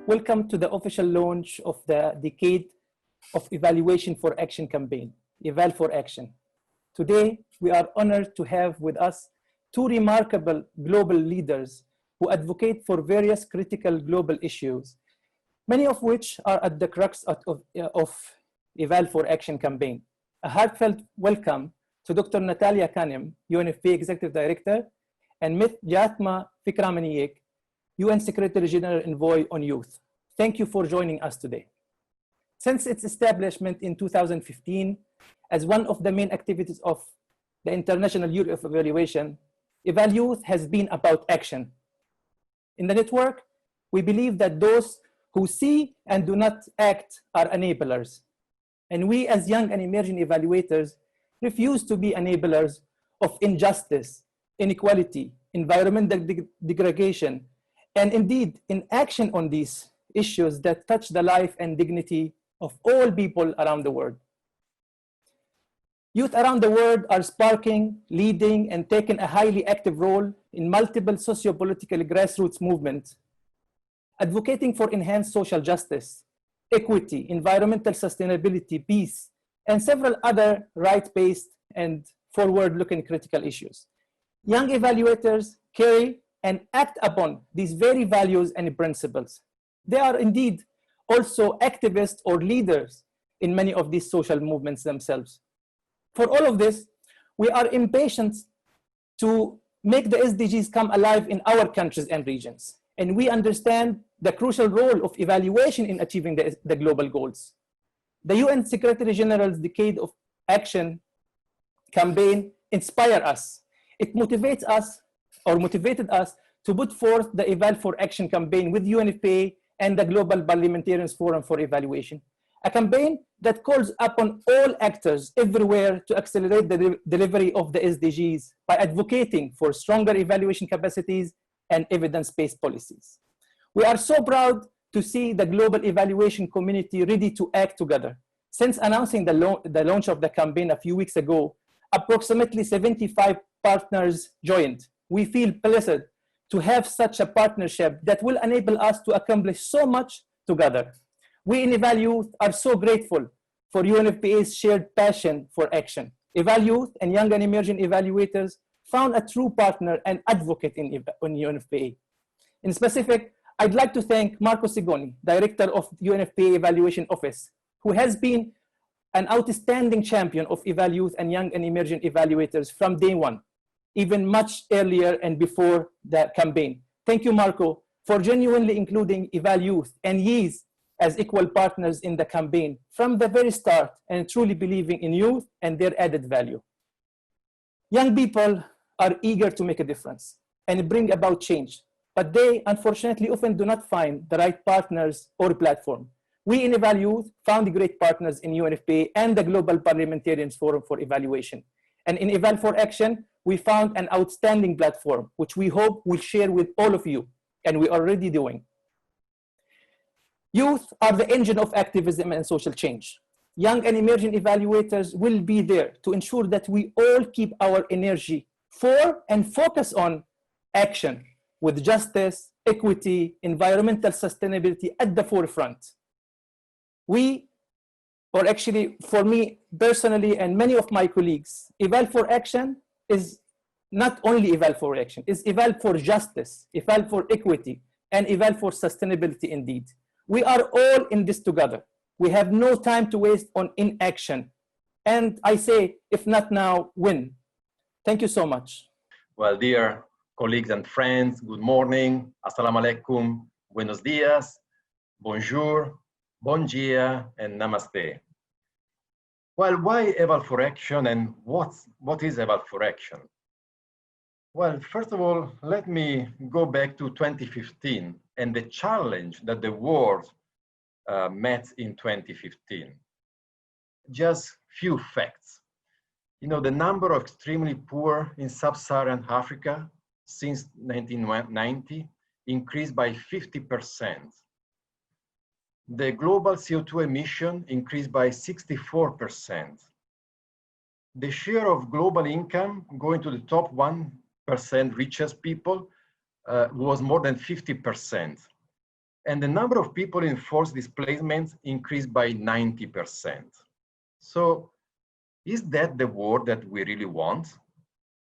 Welcome to the official launch of the Decade of Evaluation for Action campaign, Eval for Action. Today, we are honored to have with us two remarkable global leaders who advocate for various critical global issues, many of which are at the crux of Eval for Action campaign. A heartfelt welcome to Dr. Natalia Kanem, UNFPA Executive Director, and Ms. Jatma Fikramaniyek, UN Secretary General Envoy on Youth. Thank you for joining us today. Since its establishment in 2015, as one of the main activities of the International Year of Evaluation, EvalYouth has been about action. In the network, we believe that those who see and do not act are enablers. And we as young and emerging evaluators refuse to be enablers of injustice, inequality, environmental degradation, and indeed in action on these issues that touch the life and dignity of all people around the world. Youth around the world are sparking, leading, and taking a highly active role in multiple socio-political grassroots movements, advocating for enhanced social justice, equity, environmental sustainability, peace, and several other right-based and forward-looking critical issues. Young evaluators carry and act upon these very values and principles. They are indeed also activists or leaders in many of these social movements themselves. For all of this, we are impatient to make the SDGs come alive in our countries and regions. And we understand the crucial role of evaluation in achieving the global goals. The UN Secretary General's Decade of Action campaign inspires us. It motivates us, or motivated us, to put forth the Eval for Action campaign with UNFPA and the Global Parliamentarians Forum for Evaluation, a campaign that calls upon all actors everywhere to accelerate the delivery of the SDGs by advocating for stronger evaluation capacities and evidence-based policies. We are so proud to see the global evaluation community ready to act together. Since announcing the launch of the campaign a few weeks ago, approximately 75 partners joined. We feel blessed to have such a partnership that will enable us to accomplish so much together. We in EvalYouth are so grateful for UNFPA's shared passion for action. EvalYouth and young and emerging evaluators found a true partner and advocate in UNFPA. In specific, I'd like to thank Marco Segone, Director of UNFPA Evaluation Office, who has been an outstanding champion of EvalYouth and young and emerging evaluators from day one, even much earlier and before the campaign. Thank you, Marco, for genuinely including EvalYouth and YES as equal partners in the campaign from the very start and truly believing in youth and their added value. Young people are eager to make a difference and bring about change, but they unfortunately often do not find the right partners or platform. We in EvalYouth found great partners in UNFPA and the Global Parliamentarians Forum for Evaluation. And in Eval for Action, we found an outstanding platform, which we hope will share with all of you, and we're already doing. Youth are the engine of activism and social change. Young and emerging evaluators will be there to ensure that we all keep our energy for and focus on action with justice, equity, environmental sustainability at the forefront. We, or actually for me personally and many of my colleagues, Eval for Action is not only Eval for Action, it's Eval for justice, Eval for equity, and Eval for sustainability indeed. We are all in this together. We have no time to waste on inaction. And I say, if not now, when? Thank you so much. Well, dear colleagues and friends, good morning, assalamu alaikum, buenos dias, bonjour, bon dia, and namaste. Well, why Eval for Action and what is Eval for Action? Well, first of all, let me go back to 2015 and the challenge that the world met in 2015. Just few facts. You know, the number of extremely poor in sub-Saharan Africa since 1990 increased by 50%. The global CO2 emission increased by 64%. The share of global income going to the top 1% richest people was more than 50%. and the number of people in forced displacement increased by 90%. So is that the world that we really want?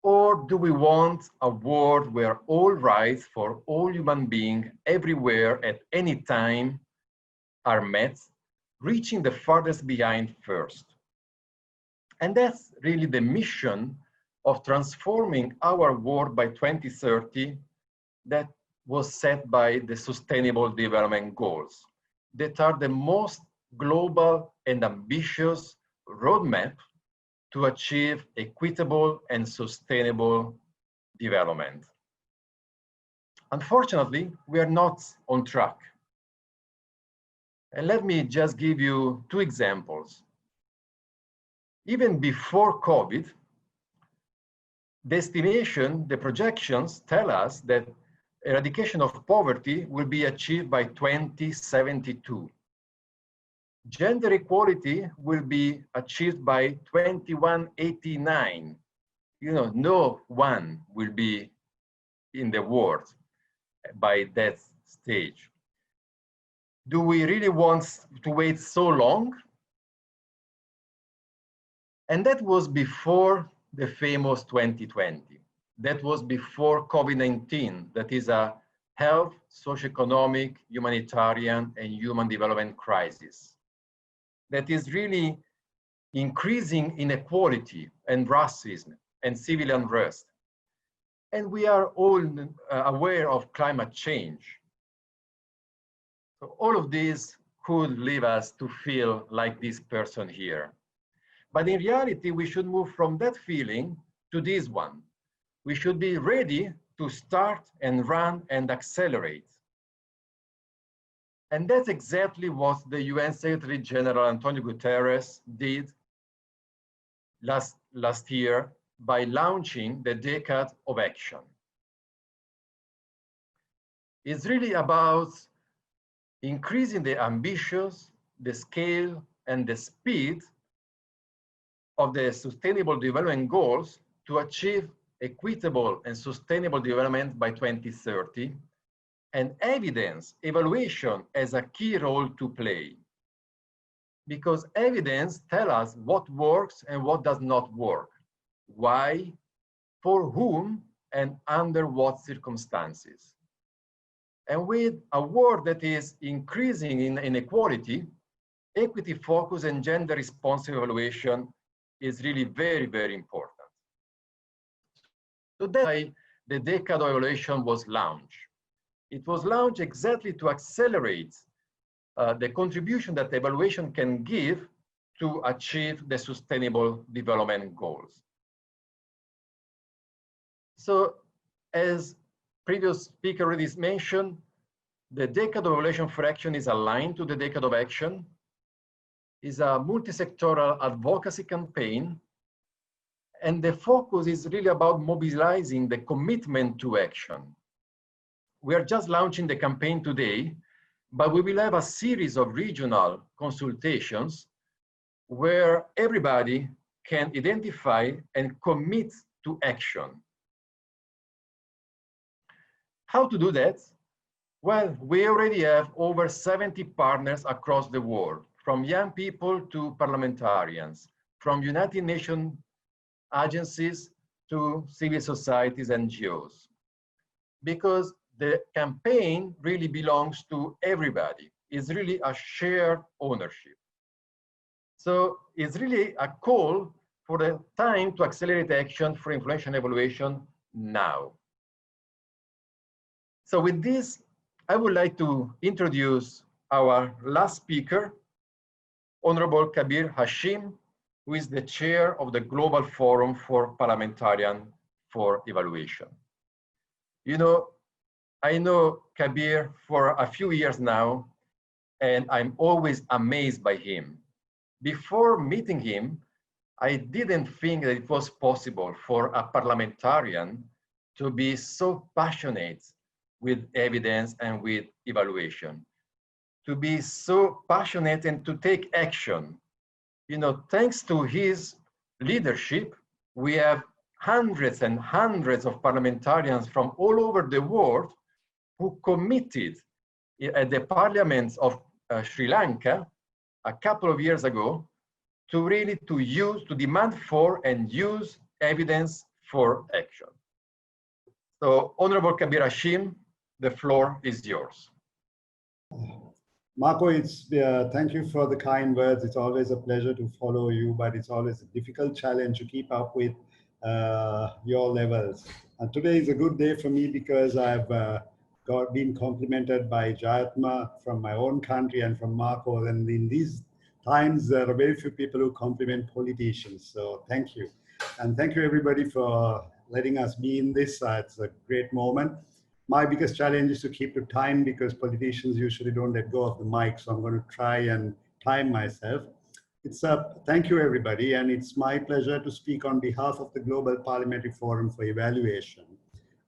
Or do we want a world where all rights for all human beings everywhere at any time are met, reaching the farthest behind first? And that's really the mission of transforming our world by 2030 that was set by the Sustainable Development Goals, that are the most global and ambitious roadmap to achieve equitable and sustainable development. Unfortunately, we are not on track. And let me just give you two examples. Even before COVID, the estimation, the projections tell us that eradication of poverty will be achieved by 2072. Gender equality will be achieved by 2189. You know, no one will be in the world by that stage. Do we really want to wait so long? And that was before the famous 2020. That was before COVID-19, that is a health, socioeconomic, humanitarian, and human development crisis that is really increasing inequality and racism and civil unrest. And we are all aware of climate change. So all of this could lead us to feel like this person here. But in reality, we should move from that feeling to this one. We should be ready to start and run and accelerate. And that's exactly what the UN Secretary General Antonio Guterres did last year by launching the Decade of Action. It's really about increasing the ambitions, the scale, and the speed of the Sustainable Development Goals to achieve equitable and sustainable development by 2030, and evaluation as a key role to play. Because evidence tells us what works and what does not work, why, for whom, and under what circumstances. And with a world that is increasing in inequality, equity focus and gender responsive evaluation is really very, very important. So that's why the Decade of Evaluation was launched. It was launched exactly to accelerate the contribution that evaluation can give to achieve the Sustainable Development Goals. So as previous speaker already mentioned, the Decade of Evaluation for Action is aligned to the Decade of Action. It's a multi-sectoral advocacy campaign, and the focus is really about mobilizing the commitment to action. We are just launching the campaign today, but we will have a series of regional consultations where everybody can identify and commit to action. How to do that? Well, we already have over 70 partners across the world, from young people to parliamentarians, from United Nations agencies to civil societies and NGOs. Because the campaign really belongs to everybody. It's really a shared ownership. So it's really a call for the time to accelerate action for influential evaluation now. So with this, I would like to introduce our last speaker, Honorable Kabir Hashim, who is the chair of the Global Forum for Parliamentarians for Evaluation. You know, I know Kabir for a few years now, and I'm always amazed by him. Before meeting him, I didn't think that it was possible for a parliamentarian to be so passionate with evidence and with evaluation, to be so passionate and to take action. You know, thanks to his leadership, we have hundreds and hundreds of parliamentarians from all over the world who committed at the parliaments of Sri Lanka a couple of years ago to really to demand for and use evidence for action. So, Honorable Kabir Hashim, the floor is yours. Marco, thank you for the kind words. It's always a pleasure to follow you, but it's always a difficult challenge to keep up with your levels. And today is a good day for me because I've been complimented by Jayatma from my own country and from Marco. And in these times, there are very few people who compliment politicians. So thank you. And thank you everybody for letting us be in this. It's a great moment. My biggest challenge is to keep to time because politicians usually don't let go of the mic. So I'm going to try and time myself. Thank you everybody. And it's my pleasure to speak on behalf of the Global Parliamentary Forum for Evaluation.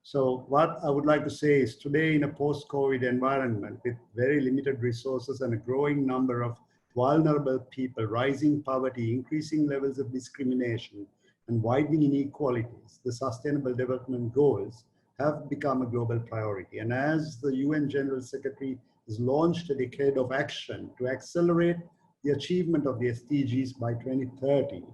So what I would like to say is today in a post-COVID environment with very limited resources and a growing number of vulnerable people, rising poverty, increasing levels of discrimination, and widening inequalities, the Sustainable Development Goals have become a global priority. And as the UN General Secretary has launched a decade of action to accelerate the achievement of the SDGs by 2030,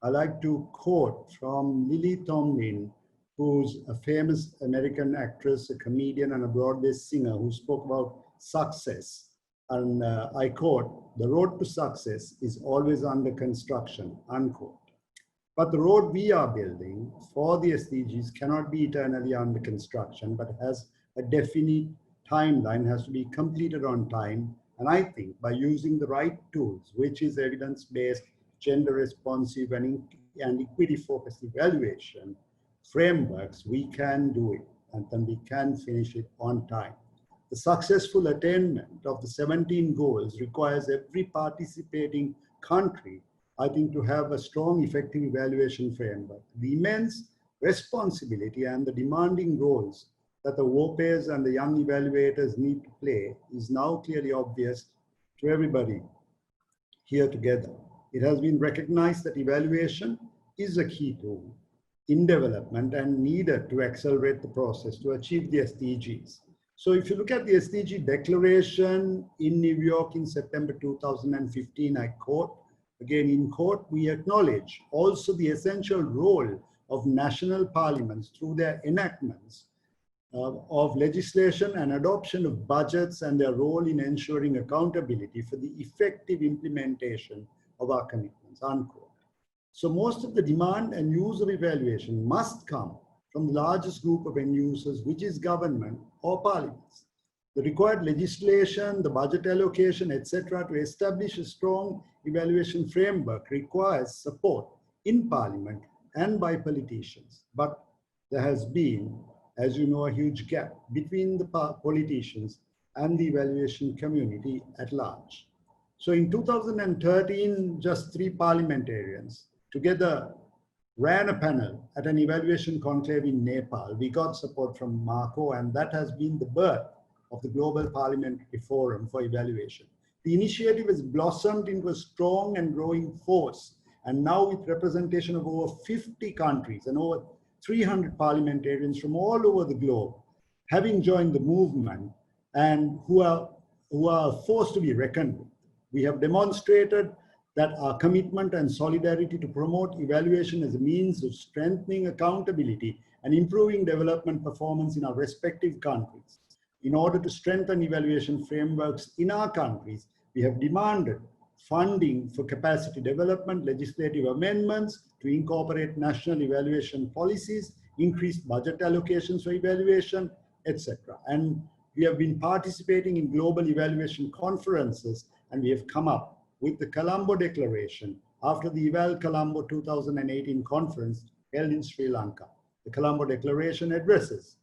I like to quote from Lily Tomlin, who's a famous American actress, a comedian, and a Broadway singer who spoke about success. And I quote, "The road to success is always under construction," unquote. But the road we are building for the SDGs cannot be eternally under construction, but has a definite timeline, has to be completed on time. And I think by using the right tools, which is evidence-based, gender-responsive, and equity-focused evaluation frameworks, we can do it, and then we can finish it on time. The successful attainment of the 17 goals requires every participating country, I think, to have a strong, effective evaluation framework. The immense responsibility and the demanding roles that the warpayers and the young evaluators need to play is now clearly obvious to everybody here together. It has been recognized that evaluation is a key tool in development and needed to accelerate the process to achieve the SDGs. So if you look at the SDG declaration in New York in September 2015, I quote, again in quote, "We acknowledge also the essential role of national parliaments through their enactments of legislation and adoption of budgets and their role in ensuring accountability for the effective implementation of our commitments," unquote. So most of the demand and use of evaluation must come from the largest group of end users, which is government or parliaments. The required legislation, the budget allocation, etc., to establish a strong evaluation framework requires support in parliament and by politicians. But there has been, as you know, a huge gap between the politicians and the evaluation community at large. So in 2013, just 3 parliamentarians together ran a panel at an evaluation conclave in Nepal. We got support from Marco, and that has been the birth of the Global Parliamentary Forum for Evaluation. The initiative has blossomed into a strong and growing force, and now with representation of over 50 countries and over 300 parliamentarians from all over the globe, having joined the movement and who are a force to be reckoned with. We have demonstrated that our commitment and solidarity to promote evaluation as a means of strengthening accountability and improving development performance in our respective countries. In order to strengthen evaluation frameworks in our countries, we have demanded funding for capacity development, legislative amendments to incorporate national evaluation policies, increased budget allocations for evaluation, etc. And we have been participating in global evaluation conferences, and we have come up with the Colombo Declaration after the Eval Colombo 2018 conference held in Sri Lanka. The Colombo Declaration addresses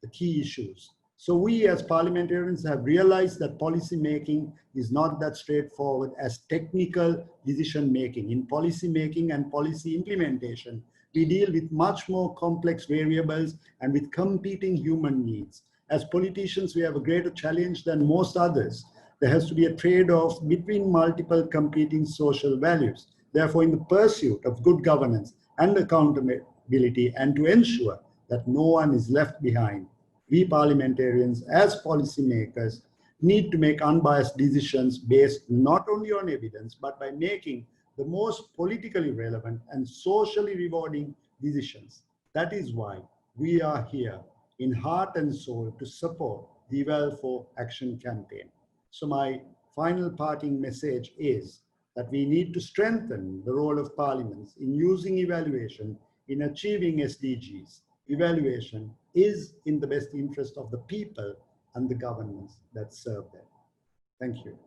the key issues. So we as parliamentarians have realized that policy making is not that straightforward as technical decision making. In policy making and policy implementation, we deal with much more complex variables and with competing human needs. As politicians, we have a greater challenge than most others. There has to be a trade-off between multiple competing social values. Therefore, in the pursuit of good governance and accountability, and to ensure that no one is left behind, we parliamentarians, as policymakers, need to make unbiased decisions based not only on evidence, but by making the most politically relevant and socially rewarding decisions. That is why we are here in heart and soul to support the Eval for Action campaign. So my final parting message is that we need to strengthen the role of parliaments in using evaluation in achieving SDGs. Evaluation is in the best interest of the people and the governments that serve them. Thank you.